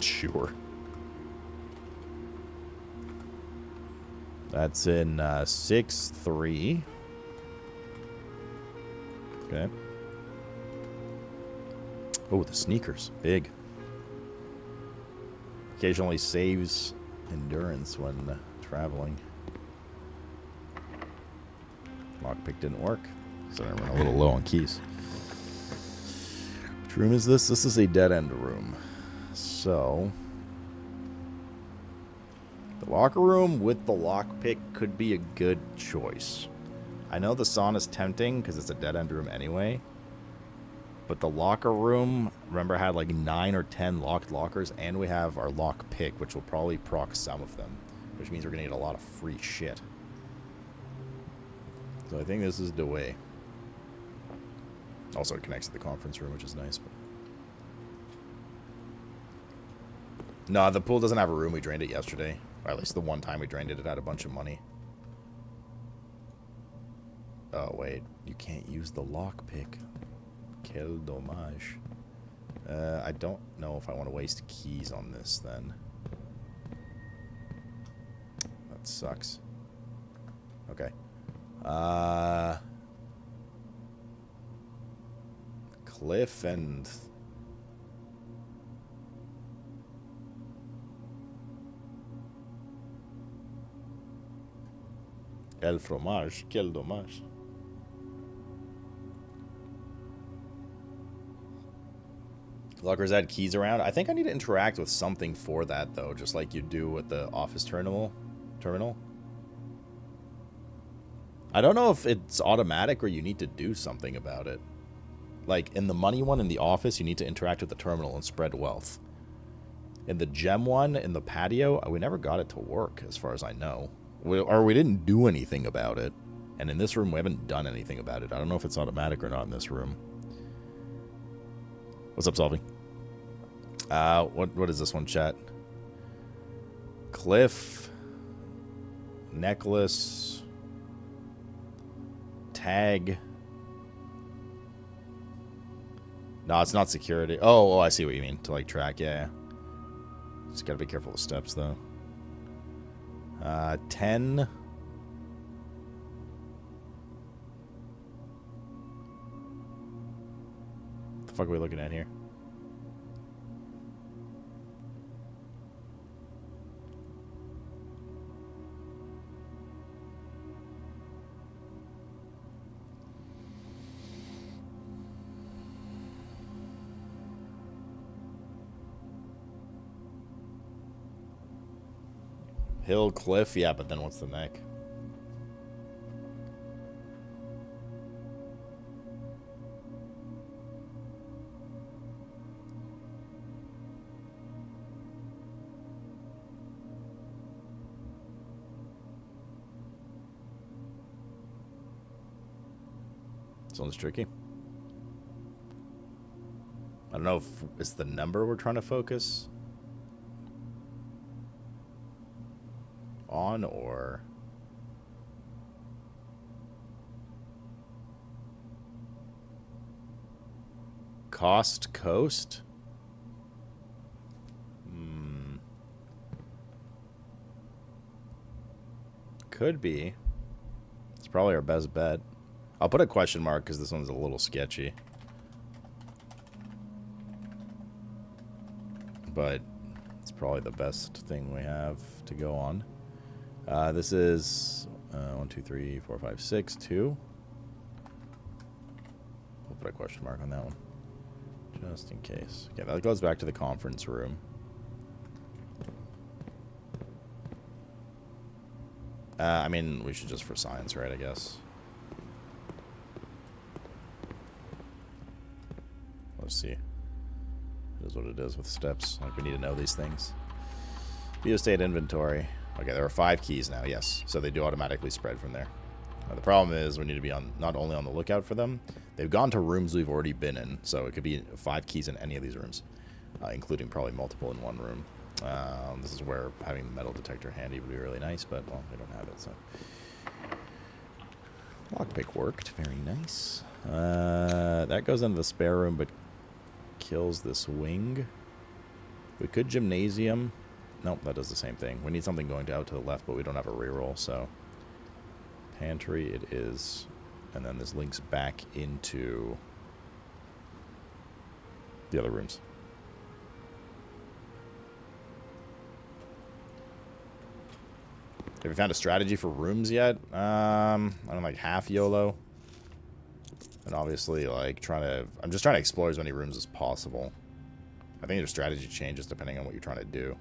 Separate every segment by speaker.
Speaker 1: Sure. That's in 6-3. Okay. Oh, the sneakers. Big. Occasionally saves endurance when traveling. Lockpick didn't work, so I ran a little low on keys. Which room is this? This is a dead-end room. So, the locker room with the lockpick could be a good choice. I know the sauna's tempting because it's a dead-end room anyway. But the locker room, remember, had like 9 or 10 locked lockers, and we have our lockpick, which will probably proc some of them, which means we're going to get a lot of free shit. So I think this is the way. Also, it connects to the conference room, which is nice. But no, the pool doesn't have a room. We drained it yesterday. Or at least the one time we drained it, it had a bunch of money. Oh, wait. You can't use the lockpick. Quel dommage. I don't know if I want to waste keys on this, then. That sucks. Okay. Cliff and... El fromage, quel dommage. Lockers had keys around. I think I need to interact with something for that, though, just like you do with the office terminal. I don't know if it's automatic or you need to do something about it. Like, in the money one in the office, you need to interact with the terminal and spread wealth. In the gem one, in the patio, we never got it to work, as far as I know. We didn't do anything about it. And in this room, we haven't done anything about it. I don't know if it's automatic or not in this room. What's up, Solving? What is this one, chat? Cliff. Necklace. Tag. No, it's not security. Oh, I see what you mean. To, like, track. Yeah. Just gotta be careful with steps, though. 10. What the fuck are we looking at here? Hill, cliff, yeah, but then what's the neck? This one's tricky. I don't know if it's the number we're trying to focus on, or coast. Could be. It's probably our best bet. I'll put a question mark because this one's a little sketchy. But it's probably the best thing we have to go on. This is 1, 2, 3, 4, 5, 6, 2. We'll put a question mark on that one, just in case. Okay, that goes back to the conference room. I mean, we should just for science, right? I guess. Let's see. It is what it is with steps. Like, we need to know these things. Biostate inventory. Okay, there are 5 keys now, yes. So they do automatically spread from there. The problem is we need to be on not only on the lookout for them, they've gone to rooms we've already been in. So it could be 5 keys in any of these rooms, including probably multiple in one room. This is where having the metal detector handy would be really nice, but, well, we don't have it, so. Lockpick worked. Very nice. That goes into the spare room, but kills this wing. We could gymnasium. Nope, that does the same thing. We need something going out to the left, but we don't have a reroll, so... Pantry it is. And then this links back into the other rooms. Have we found a strategy for rooms yet? I don't like half YOLO. And obviously, like, I'm just trying to explore as many rooms as possible. I think your strategy changes depending on what you're trying to do.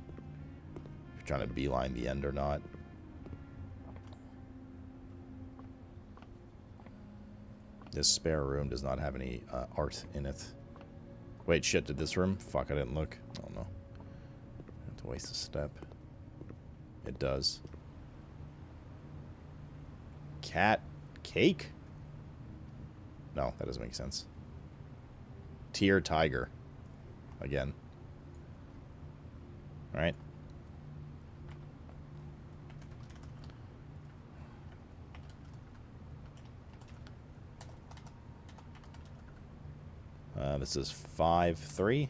Speaker 1: If you're trying to beeline the end or not. This spare room does not have any art in it. Wait, shit, did this room? Fuck, I didn't look. Oh, no. I have to waste a step. It does. Cat cake? No, that doesn't make sense. Tier tiger. Again. Alright. This is 5-3.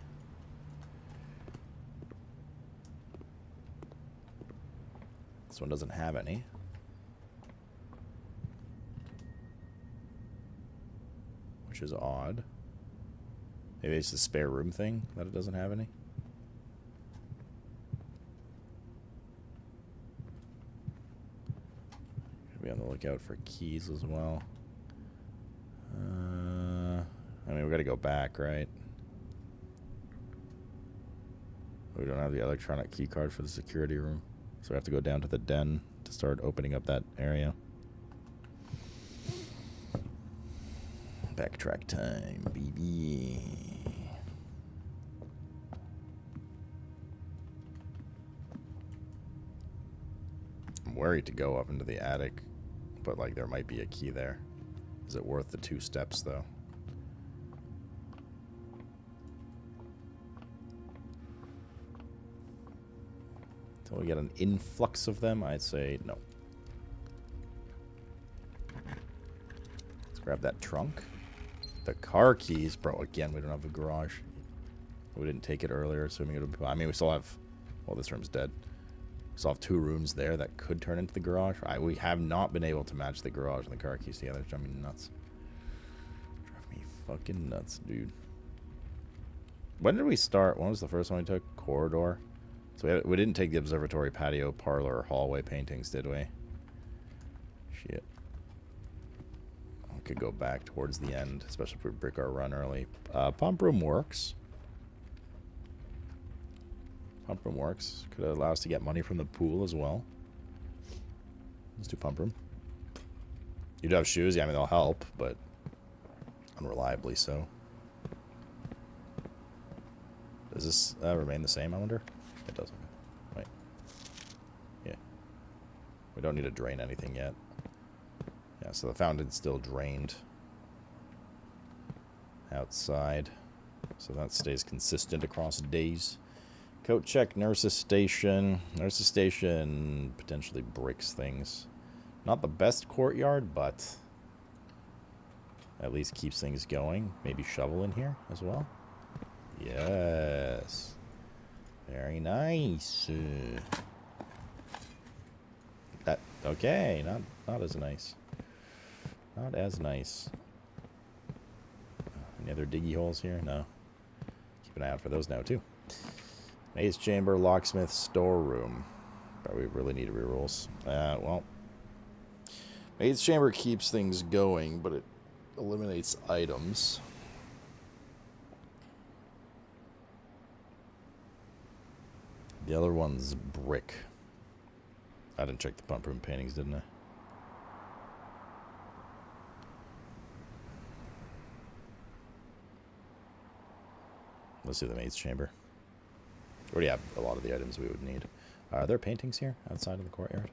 Speaker 1: This one doesn't have any. Which is odd. Maybe it's the spare room thing that it doesn't have any. Be on the lookout for keys as well. I mean, we gotta go back, right? We don't have the electronic key card for the security room. So we have to go down to the den to start opening up that area. Backtrack time, baby. I'm worried to go up into the attic, but like there might be a key there. Is it worth the 2 steps though? Until we get an influx of them, I'd say no. Let's grab that trunk. The car keys, bro. Again, we don't have a garage. We didn't take it earlier, assuming it would be... I mean, we still have... Well, this room's dead. We still have 2 rooms there that could turn into the garage. We have not been able to match the garage and the car keys together. It's driving me nuts. Drive me fucking nuts, dude. When did we start? When was the first one we took? Corridor. So we didn't take the observatory, patio, parlor, or hallway paintings, did we? Shit. We could go back towards the end, especially if we break our run early. Pump room works. Pump room works. Could allow us to get money from the pool as well. Let's do pump room. You do have shoes, yeah, I mean they'll help, but unreliably so. Does this remain the same, I wonder? It doesn't. Wait. Yeah. We don't need to drain anything yet. Yeah, so the fountain's still drained outside. So that stays consistent across days. Coat check, nurse's station. Nurse's station potentially bricks things. Not the best courtyard, but at least keeps things going. Maybe shovel in here as well. Yes. Very nice. That okay, not as nice. Not as nice. Any other diggy holes here? No. Keep an eye out for those now too. Maze chamber, locksmith, storeroom. Probably really need rerolls. Well, maze chamber keeps things going, but it eliminates items. The other one's brick. I didn't check the pump room paintings, didn't I? Let's do the maze chamber. We already have a lot of the items we would need. Are there paintings here outside of the courtyard?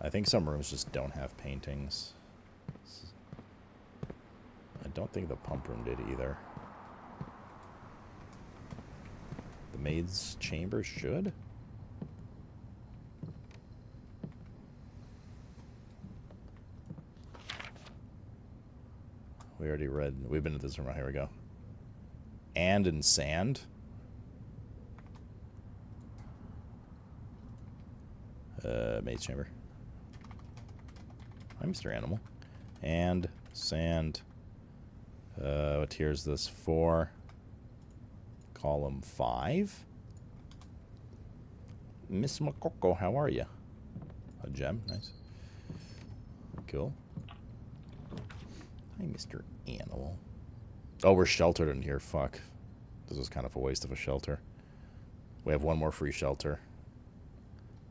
Speaker 1: I think some rooms just don't have paintings. I don't think the pump room did either. The maid's chamber should? We already read. We've been to this room. Here we go. And in sand. Maze chamber. Hi, Mr. Animal. And sand. What tier is this? 4. Column 5. Miss Makoko, how are you? A gem, nice. Cool. Hi, Mr. Animal. Oh, we're sheltered in here. Fuck. This was kind of a waste of a shelter. We have one more free shelter.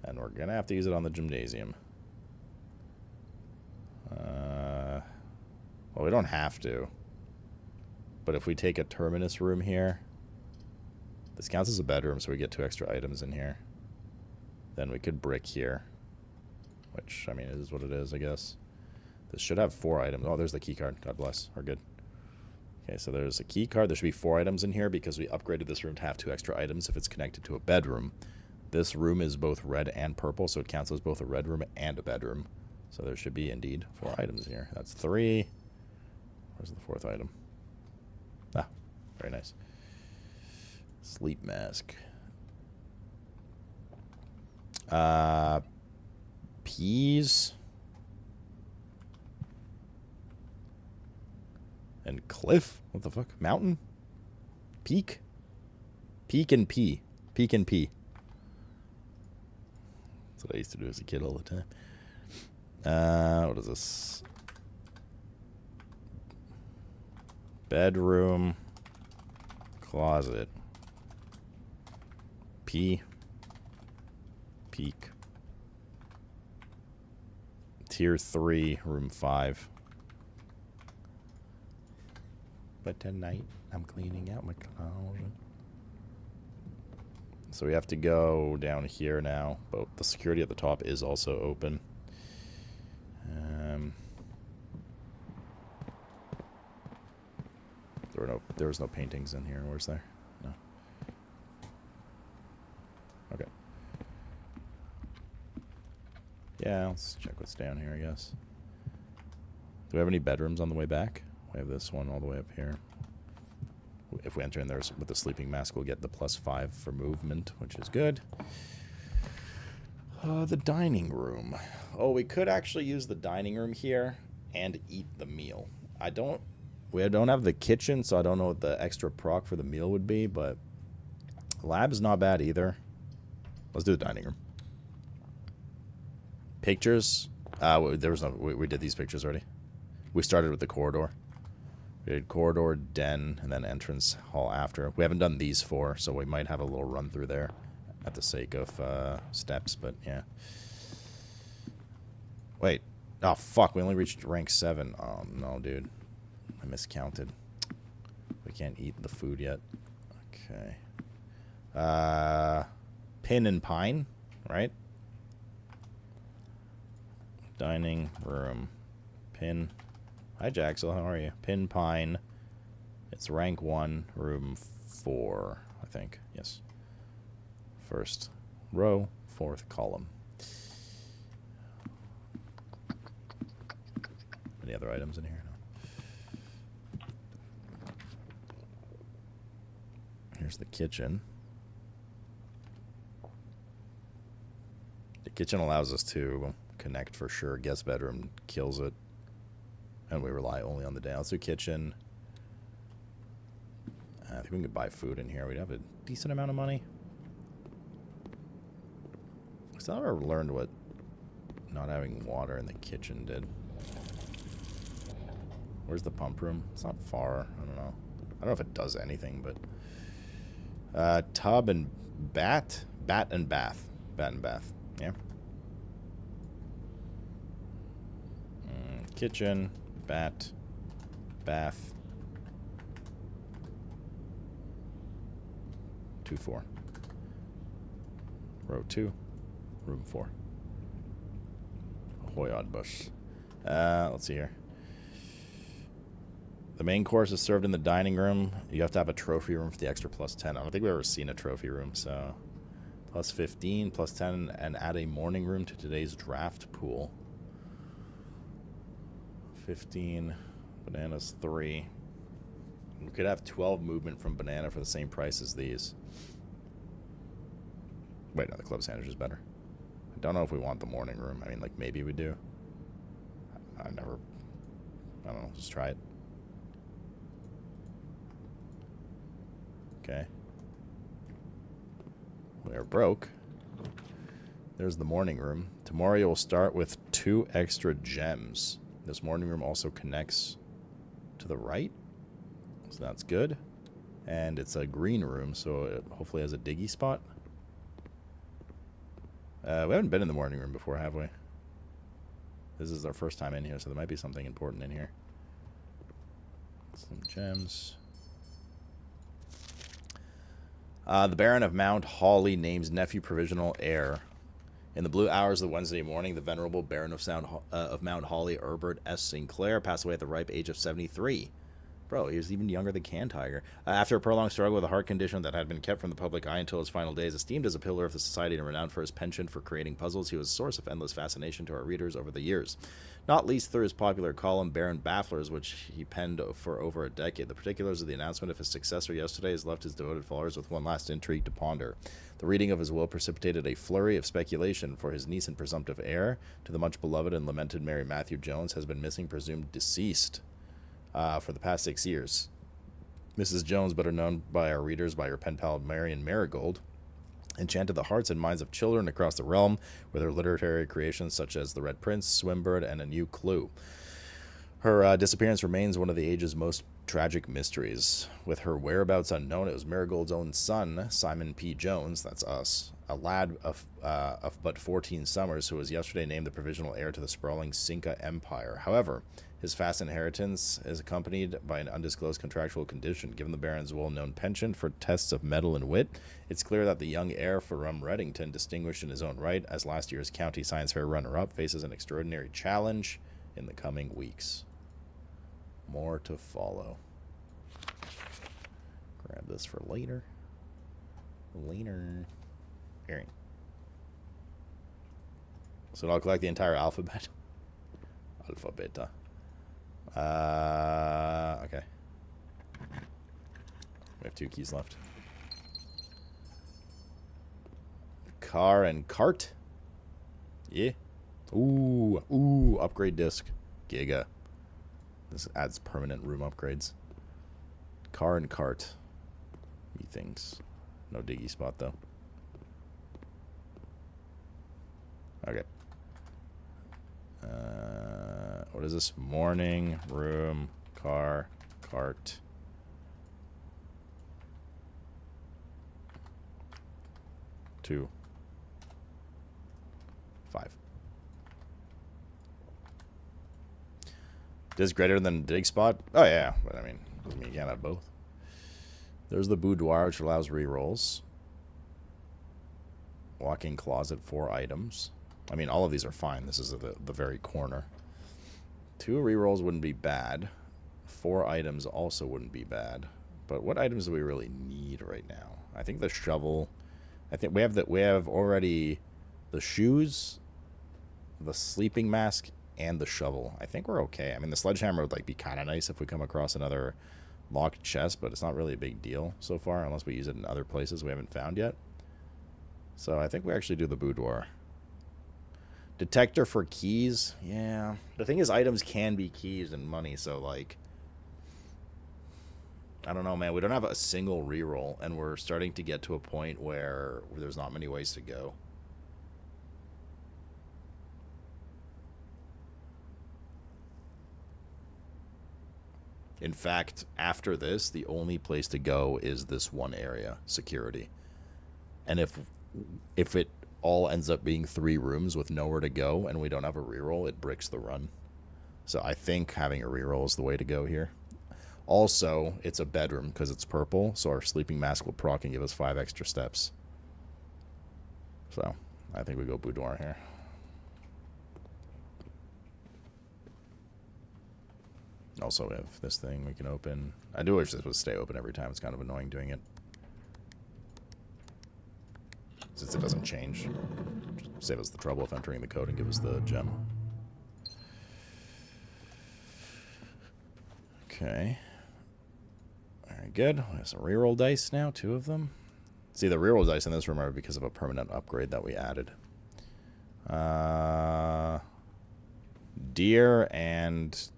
Speaker 1: And we're gonna have to use it on the gymnasium. Well, we don't have to. But if we take a terminus room here, this counts as a bedroom, so we get 2 extra items in here. Then we could brick here. Which, I mean, it is what it is, I guess. This should have 4 items. Oh, there's the key card. God bless. We're good. Okay, so there's a key card. There should be 4 items in here because we upgraded this room to have 2 extra items if it's connected to a bedroom. This room is both red and purple, so it counts as both a red room and a bedroom. So there should be, indeed, 4 items here. That's 3. Where's the 4th item? Ah, very nice. Sleep mask. Peas. And cliff? What the fuck? Mountain? Peak? Peak and pea. Peak and pea. That's what I used to do as a kid all the time. What is this? Bedroom. Closet. Pea. Peak. Tier 3, room 5. But tonight, I'm cleaning out my closet. So we have to go down here now, but the security at the top is also open. There was no paintings in here. Where's there? No. Okay. Yeah, let's check what's down here, I guess. Do we have any bedrooms on the way back? We have this one all the way up here. If we enter in there with the sleeping mask, we'll get the +5 for movement, which is good. The dining room. Oh, we could actually use the dining room here and eat the meal. We don't have the kitchen, so I don't know what the extra proc for the meal would be, but lab's not bad either. Let's do the dining room. Pictures. There was no. We did these pictures already. We started with the corridor. We did corridor, den, and then entrance hall after. We haven't done these 4, so we might have a little run through there at the sake of steps, but yeah. Wait. Oh, fuck. We only reached rank 7. Oh, no, dude. I miscounted. We can't eat the food yet. Okay. Pin and pine, right? Dining room. Pin. Hi, Jaxel. How are you? Pin pine. It's rank 1, room 4, I think. Yes. First row, 4th column. Any other items in here? No. Here's the kitchen. The kitchen allows us to connect for sure. Guest bedroom kills it. And we rely only on the day. Let's do kitchen. I think we could buy food in here. We'd have a decent amount of money. I still never learned what not having water in the kitchen did. Where's the pump room? It's not far. I don't know. I don't know if it does anything, but... tub and bat? Bat and bath. Bat and bath. Yeah. Kitchen. Bat. Bath. 2-4. Row 2. Room 4. Hoyod bush. Let's see here. The main course is served in the dining room. You have to have a trophy room for the extra +10. I don't think we've ever seen a trophy room, so... +15, +10, and add a morning room to today's draft pool. 15, bananas 3. We could have 12 movement from banana for the same price as these. Wait, no, the club sandwich is better. Don't know if we want the morning room. I mean, like, maybe we do. I don't know, just try it. Okay. We're broke. There's the morning room. Tomorrow you'll start with 2 extra gems. This morning room also connects to the right. So that's good. And it's a green room, so it hopefully has a diggy spot. We haven't been in the morning room before, have we? This is our first time in here, so there might be something important in here. Some gems. The Baron of Mount Hawley names nephew provisional heir. In the blue hours of Wednesday morning, the venerable Baron of Mount Hawley, Herbert S. Sinclair, passed away at the ripe age of 73. Bro, he was even younger than Cantiger. After a prolonged struggle with a heart condition that had been kept from the public eye until his final days, esteemed as a pillar of the society and renowned for his penchant for creating puzzles, he was a source of endless fascination to our readers over the years. Not least through his popular column, Baron Bafflers, which he penned for over a decade. The particulars of the announcement of his successor yesterday has left his devoted followers with one last intrigue to ponder. The reading of his will precipitated a flurry of speculation, for his niece and presumptive heir to the much beloved and lamented Mary Matthew Jones has been missing, presumed deceased, for the past 6 years. Mrs. Jones, better known by our readers by her pen pal Marion Marigold, enchanted the hearts and minds of children across the realm with her literary creations such as The Red Prince, Swinburne, and A New Clue. Her disappearance remains one of the age's most tragic mysteries. With her whereabouts unknown, it was Marigold's own son, Simon P. Jones, that's us, a lad of but 14 summers, who was yesterday named the provisional heir to the sprawling Cinca Empire. However, his vast inheritance is accompanied by an undisclosed contractual condition. Given the Baron's well-known penchant for tests of mettle and wit, it's clear that the young heir from Reddington, distinguished in his own right as last year's County Science Fair runner-up, faces an extraordinary challenge in the coming weeks. More to follow. Grab this for later. Hearing. So I'll collect the entire alphabet. Alpha, beta. Okay. We have 2 keys left. Car and cart. Yeah. Ooh, upgrade disc. Giga. This adds permanent room upgrades. Car and cart. Methinks. No diggy spot, though. Okay. What is this? Morning, room, car, cart. Two. 5. Disc greater than dig spot? Oh, yeah. But I mean, doesn't mean you can't have both. There's the boudoir, which allows rerolls. Walk-in closet, 4 items. I mean, all of these are fine. This is the very corner. 2 rerolls wouldn't be bad. 4 items also wouldn't be bad. But what items do we really need right now? I think the shovel. I think we have already the shoes, the sleeping mask, and the shovel. I think we're okay. I mean, the sledgehammer would be kind of nice if we come across another locked chest, but it's not really a big deal so far unless we use it in other places we haven't found yet. So I think we actually do the boudoir. Detector for keys. Yeah. The thing is, items can be keys and money, so, I don't know, man. We don't have a single reroll, and we're starting to get to a point where there's not many ways to go. In fact, after this, the only place to go is this one area, security. And if it all ends up being 3 rooms with nowhere to go and we don't have a reroll, it bricks the run. So I think having a reroll is the way to go here. Also, it's a bedroom because it's purple, so our sleeping mask will proc and give us 5 extra steps. So I think we go boudoir here. Also, we have this thing we can open. I do wish this would stay open every time. It's kind of annoying doing it, since it doesn't change. Just save us the trouble of entering the code and give us the gem. Okay. Very good. We have some reroll dice now, 2 of them. See, the reroll dice in this room are because of a permanent upgrade that we added. Deer and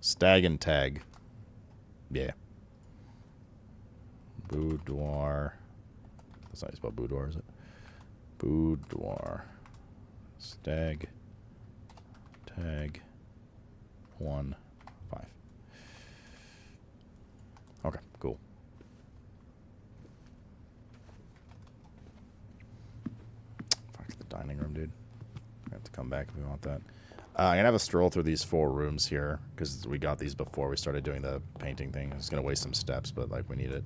Speaker 1: stag and tag. Yeah. Boudoir. That's not spelled boudoir, is it? Boudoir. Stag. Tag. 1, 5. Okay, cool. Fuck the dining room, dude. I have to come back if we want that. I'm going to have a stroll through these 4 rooms here, because we got these before we started doing the painting thing. It's going to waste some steps, but, like, we need it.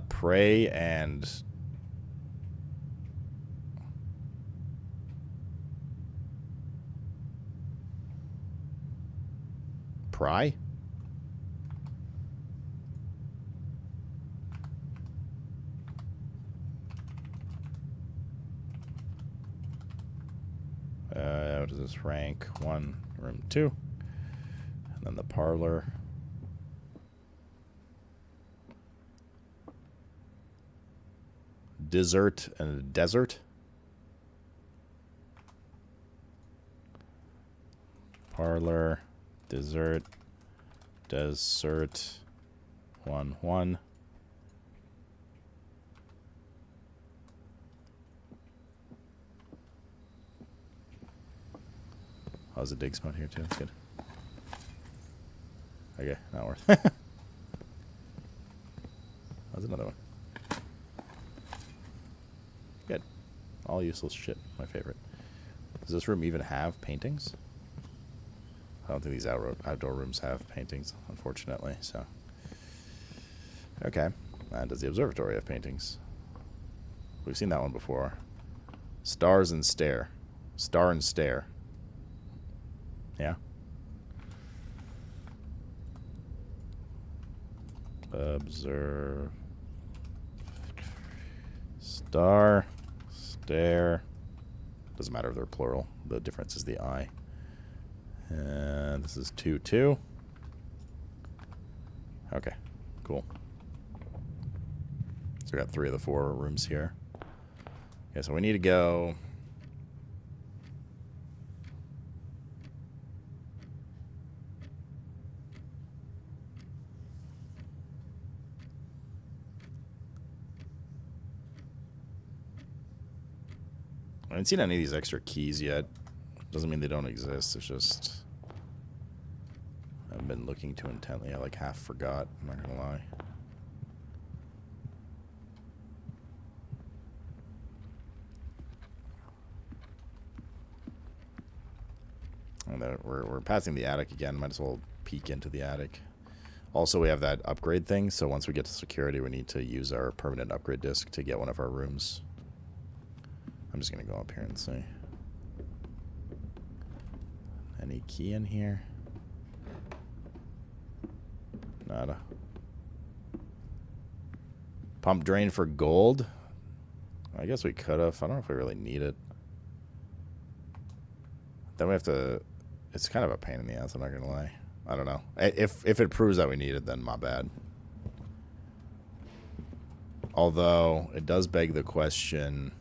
Speaker 1: Pray and... Pry? What does this rank? 1, room 2. And then the parlor. Dessert and desert. Parlor. Dessert. Dessert. 1, 1. Oh, there's a dig spot here too. That's good. Okay, not worth. That's another one. Good. All useless shit. My favorite. Does this room even have paintings? I don't think these outdoor rooms have paintings, unfortunately. So, okay. Does the observatory have paintings? We've seen that one before. Stars and stare. Star and stare. Yeah. Observe. Star. Stare. Doesn't matter if they're plural. The difference is the I. And this is 2, 2. Okay. Cool. So we got 3 of the 4 rooms here. Okay, so we need to go... I haven't seen any of these extra keys yet. Doesn't mean they don't exist. It's just... I've been looking too intently. I like half forgot. I'm not gonna lie. And then we're passing the attic again. Might as well peek into the attic. Also, we have that upgrade thing. So once we get to security, we need to use our permanent upgrade disc to get one of our rooms. I'm just going to go up here and see. Any key in here? Nada. Pump drain for gold? I guess we could have. I don't know if we really need it. Then we have to... It's kind of a pain in the ass, I'm not going to lie. I don't know. If it proves that we need it, then my bad. Although, it does beg the question...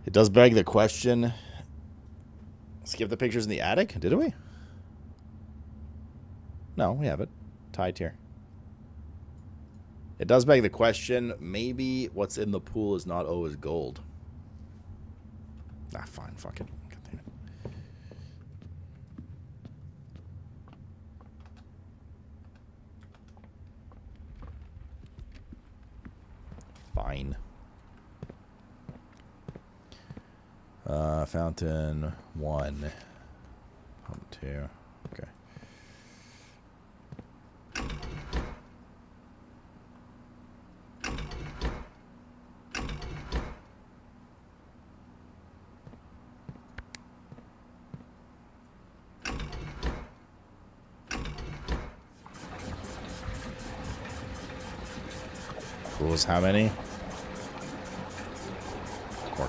Speaker 1: It does beg the question. Skip the pictures in the attic? Did we? No, we have it. Tied here. It does beg the question. Maybe what's in the pool is not always gold. Ah, fine. Fuck it. God damn it. Fine. Fountain 1. Pump 2. Okay. Pools, how many?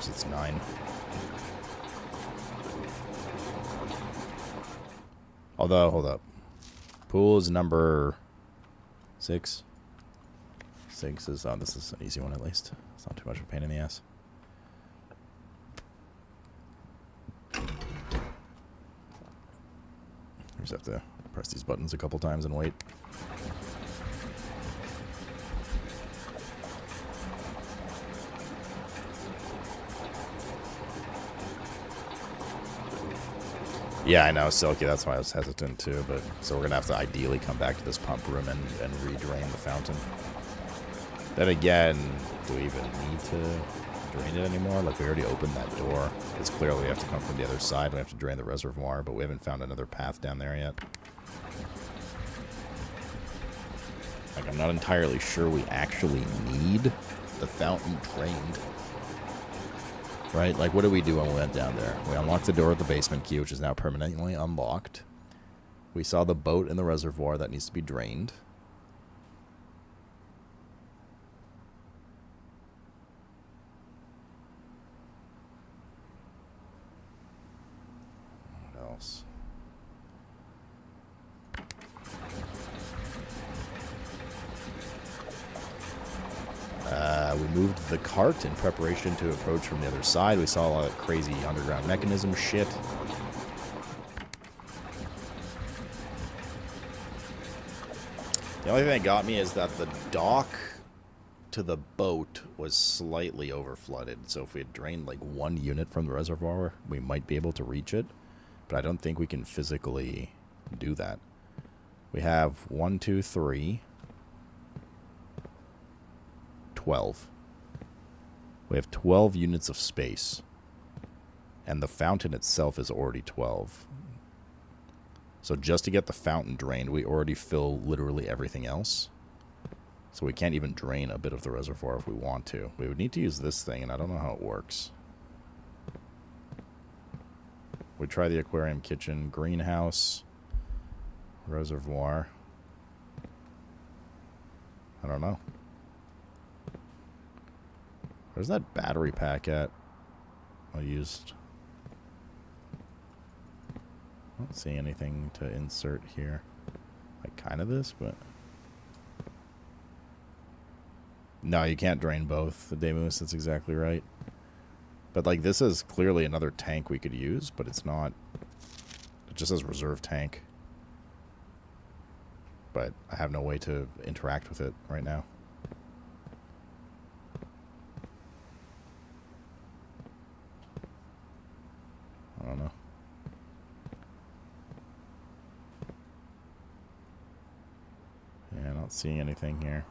Speaker 1: because it's 9. Although, hold up. Pool is number 6. 6 is, oh, this is an easy one at least. It's not too much of a pain in the ass. You just have to press these buttons a couple times and wait. Yeah, I know, Silky, that's why I was hesitant too, but so we're gonna have to ideally come back to this pump room and redrain the fountain. Then again, do we even need to drain it anymore? Like, we already opened that door. It's clearly we have to come from the other side. We have to drain the reservoir, but we haven't found another path down there yet. Like, I'm not entirely sure we actually need the fountain drained. Right? Like, what did we do when we went down there? We unlocked the door with the basement key, which is now permanently unlocked. We saw the boat in the reservoir that needs to be drained. What else? We moved the cart in preparation to approach from the other side. We saw a lot of crazy underground mechanism shit. The only thing that got me is that the dock to the boat was slightly overflooded. So if we had drained like 1 unit from the reservoir, we might be able to reach it. But I don't think we can physically do that. We have 1, 2, 3... 12. We have 12 units of space. And the fountain itself is already 12. So just to get the fountain drained, we already fill literally everything else. So we can't even drain a bit of the reservoir if we want to. We would need to use this thing, and I don't know how it works. We try the aquarium, kitchen, greenhouse, reservoir. I don't know. Where's that battery pack at? I used. I don't see anything to insert here. Like kind of this, but no, you can't drain both. The Demus, that's exactly right. But like this is clearly another tank we could use, but it's not. It just says reserve tank. But I have no way to interact with it right now. I don't know. Yeah, not seeing anything here.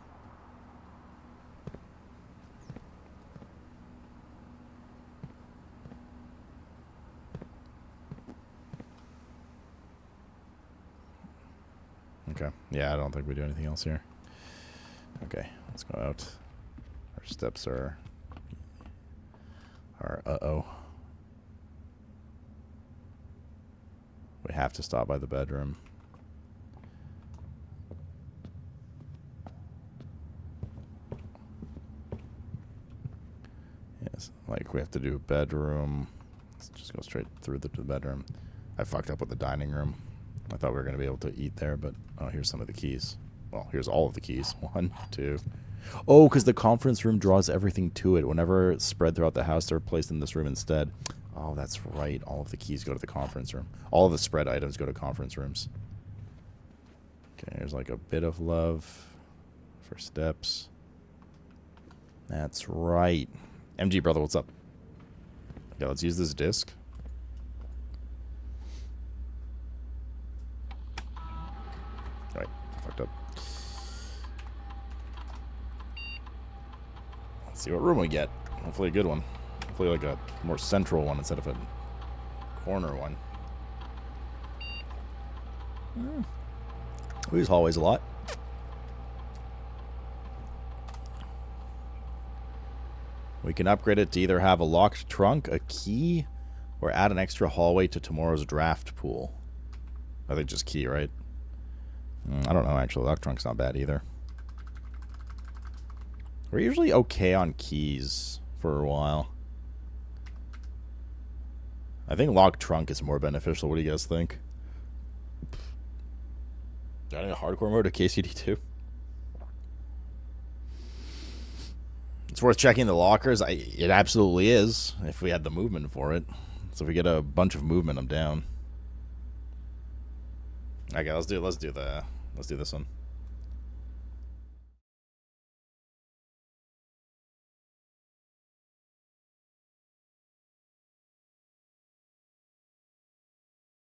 Speaker 1: Okay. Yeah, I don't think we do anything else here. Okay, let's go out. Our steps are uh-oh. We have to stop by the bedroom. Yes, like we have to do a bedroom. Let's just go straight through to the bedroom. I fucked up with the dining room. I thought we were going to be able to eat there, but oh, here's some of the keys. Well, here's all of the keys. 1, 2. Oh, because the conference room draws everything to it. Whenever it's spread throughout the house, they're placed in this room instead. Oh, that's right. All of the keys go to the conference room. All of the spread items go to conference rooms. Okay, there's like a bit of love for steps. That's right. MG brother, what's up? Okay, let's use this disc. Alright, fucked up. Let's see what room we get. Hopefully a good one. Hopefully like a more central one instead of a corner one. We use hallways a lot. We can upgrade it to either have a locked trunk, a key, or add an extra hallway to tomorrow's draft pool. I think just key, right? I don't know, actually. Locked trunk's not bad either. We're usually okay on keys for a while. I think lock trunk is more beneficial. What do you guys think? Adding a hardcore mode to KCD2? It's worth checking the lockers. It absolutely is, if we had the movement for it. So if we get a bunch of movement, I'm down. Okay, let's do this one.